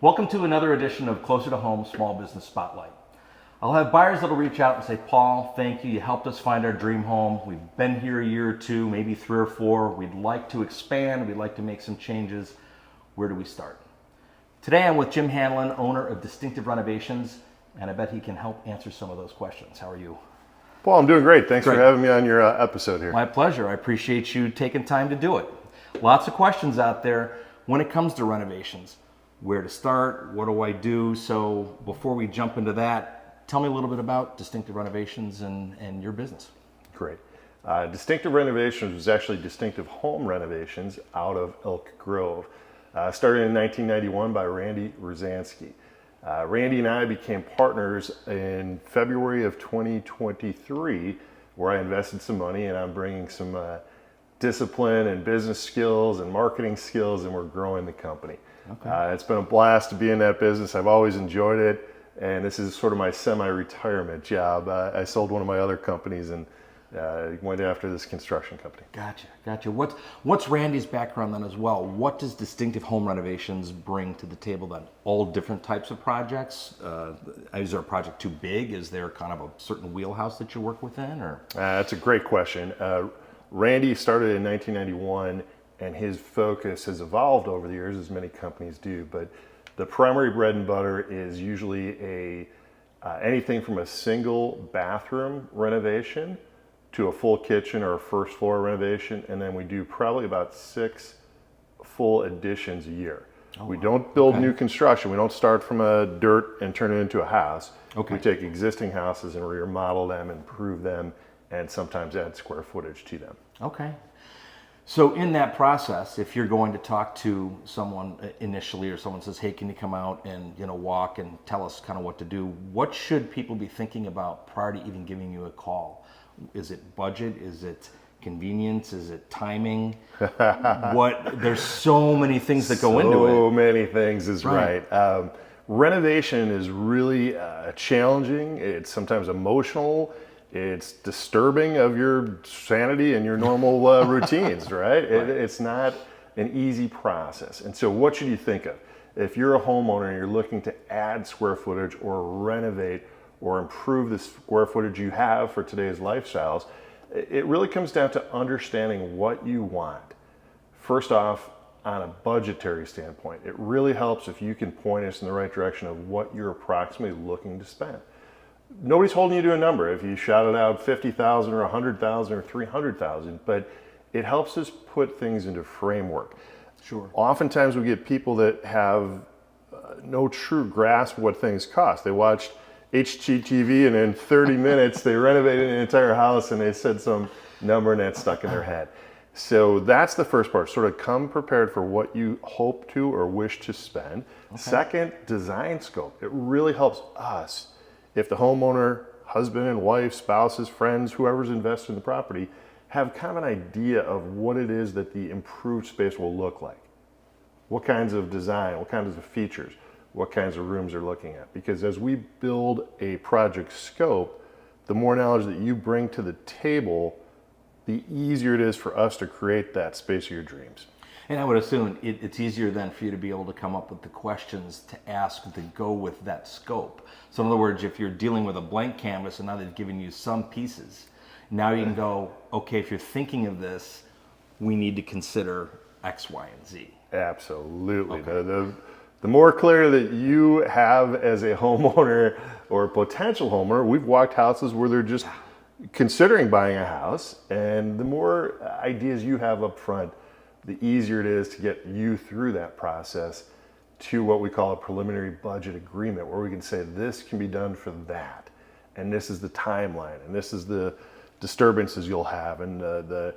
Welcome to another edition of Closer to Home Small Business Spotlight. I'll have buyers that'll reach out and say, Paul, thank you. You helped us find our dream home. We've been here a year or two, maybe 3 or 4. We'd like to expand. We'd like to make some changes. Where do we start? Today I'm with Jim Hanlon, owner of Distinctive Renovations, and I bet he can help answer some of those questions. How are you? Paul, I'm doing great. Thanks for having me on your episode here. My pleasure. I appreciate you taking time to do it. Lots of questions out there when it comes to renovations. Where to start? What do I do? So before we jump into that, tell me a little bit about Distinctive Renovations and your business. Great. Distinctive Renovations was actually Distinctive Home Renovations out of Elk Grove. Started in 1991 by Randy Rosansky. Randy and I became partners in February of 2023, where I invested some money and I'm bringing some discipline and business skills and marketing skills, and we're growing the company. Okay. It's been a blast to be in that business. I've always enjoyed it, and this is sort of my semi-retirement job. I sold one of my other companies and went after this construction company. Gotcha. What's Randy's background then as well? What does Distinctive Home Renovations bring to the table then? All different types of projects? Is there a project too big? Is there kind of a certain wheelhouse that you work within? Or that's a great question. Randy started in 1991, and his focus has evolved over the years, as many companies do. But the primary bread and butter is usually anything from a single bathroom renovation to a full kitchen or a first floor renovation, and then we do probably about 6 full additions a year. We don't build new construction. We don't start from a dirt and turn it into a house. We take existing houses and remodel them, improve them, and sometimes add square footage to them. Okay. So in that process, if you're going to talk to someone initially, or someone says, hey, can you come out and walk and tell us kind of what to do, what should people be thinking about prior to even giving you a call? Is it budget? Is it convenience? Is it timing? There's so many things that go into it. So many things is right. Renovation is really challenging. It's sometimes emotional. It's disturbing of your sanity and your normal routines, right? It's not an easy process. And so what should you think of? If you're a homeowner and you're looking to add square footage or renovate or improve the square footage you have for today's lifestyles, it really comes down to understanding what you want. First off, on a budgetary standpoint, it really helps if you can point us in the right direction of what you're approximately looking to spend. Nobody's holding you to a number if you shout it out 50,000 or 100,000 or 300,000, but it helps us put things into framework. Sure. Oftentimes we get people that have no true grasp of what things cost. They watched HGTV and in 30 minutes they renovated an entire house and they said some number and that stuck in their head. So that's the first part, sort of come prepared for what you hope to or wish to spend. Second, design scope. It really helps us. If the homeowner, husband and wife, spouses, friends, whoever's invested in the property, have kind of an idea of what it is that the improved space will look like. What kinds of design, what kinds of features, what kinds of rooms they're looking at. Because as we build a project scope, the more knowledge that you bring to the table, the easier it is for us to create that space of your dreams. And I would assume it's easier then for you to be able to come up with the questions to ask to go with that scope. So in other words, if you're dealing with a blank canvas and now they've given you some pieces, now you can go, okay, if you're thinking of this, we need to consider X, Y, and Z. Absolutely. The more clear that you have as a homeowner or a potential homeowner, we've walked houses where they're just considering buying a house, and the more ideas you have up front, the easier it is to get you through that process to what we call a preliminary budget agreement, where we can say this can be done for that, and this is the timeline, and this is the disturbances you'll have, and the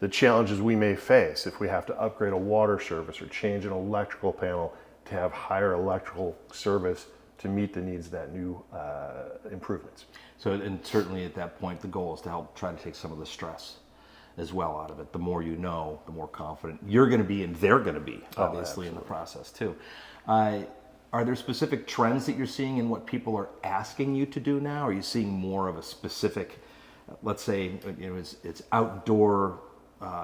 challenges we may face if we have to upgrade a water service or change an electrical panel to have higher electrical service to meet the needs of that new improvements. So, and certainly at that point, the goal is to help try to take some of the stress as well out of it. The more you know, the more confident you're going to be, and they're going to be, obviously, in the process too. Are there specific trends that you're seeing in what people are asking you to do now? Are you seeing more of a specific, let's say, it's outdoor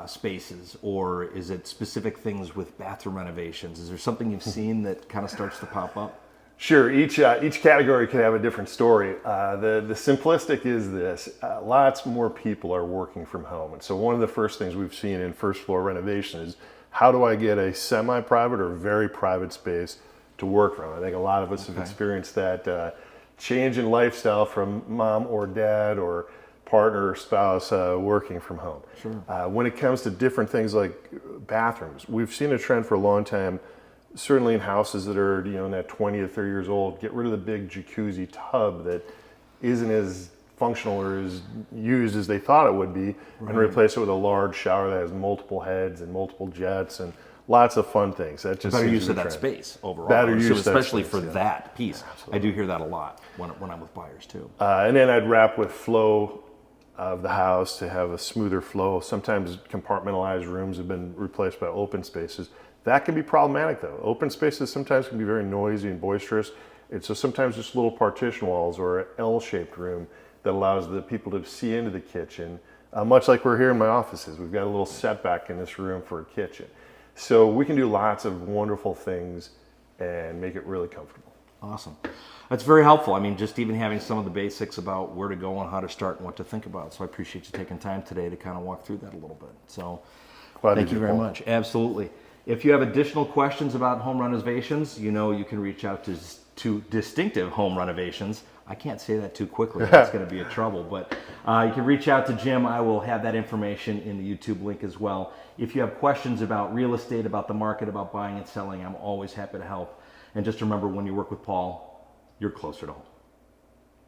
spaces, or is it specific things with bathroom renovations? Is there something you've seen that kind of starts to pop up? Sure, each category could have a different story. The simplistic is this: lots more people are working from home, and so one of the first things we've seen in first floor renovation is how do I get a semi-private or very private space to work from? I think a lot of us have experienced that change in lifestyle from mom or dad or partner or spouse working from home. Sure. When it comes to different things like bathrooms, we've seen a trend for a long time. Certainly in houses that are in that 20 to 30 years old, get rid of the big jacuzzi tub that isn't as functional or as used as they thought it would be, and replace it with a large shower that has multiple heads and multiple jets and lots of fun things. That just Better seems use to of be that trend. space overall, Better use of that especially space, for yeah. that piece. I do hear that a lot when I'm with buyers too. And then I'd wrap with flow of the house to have a smoother flow. Sometimes compartmentalized rooms have been replaced by open spaces. That can be problematic though. Open spaces sometimes can be very noisy and boisterous. And so sometimes just little partition walls or an L-shaped room that allows the people to see into the kitchen. Much like we're here in my offices, we've got a little setback in this room for a kitchen. So we can do lots of wonderful things and make it really comfortable. Awesome. That's very helpful. I mean, just even having some of the basics about where to go and how to start and what to think about. So I appreciate you taking time today to kind of walk through that a little bit. So thank you very much. Absolutely. If you have additional questions about home renovations, you can reach out to Distinctive Home Renovations. I can't say that too quickly. That's going to be a trouble. But you can reach out to Jim. I will have that information in the YouTube link as well. If you have questions about real estate, about the market, about buying and selling, I'm always happy to help. And just remember, when you work with Paul, you're closer to home.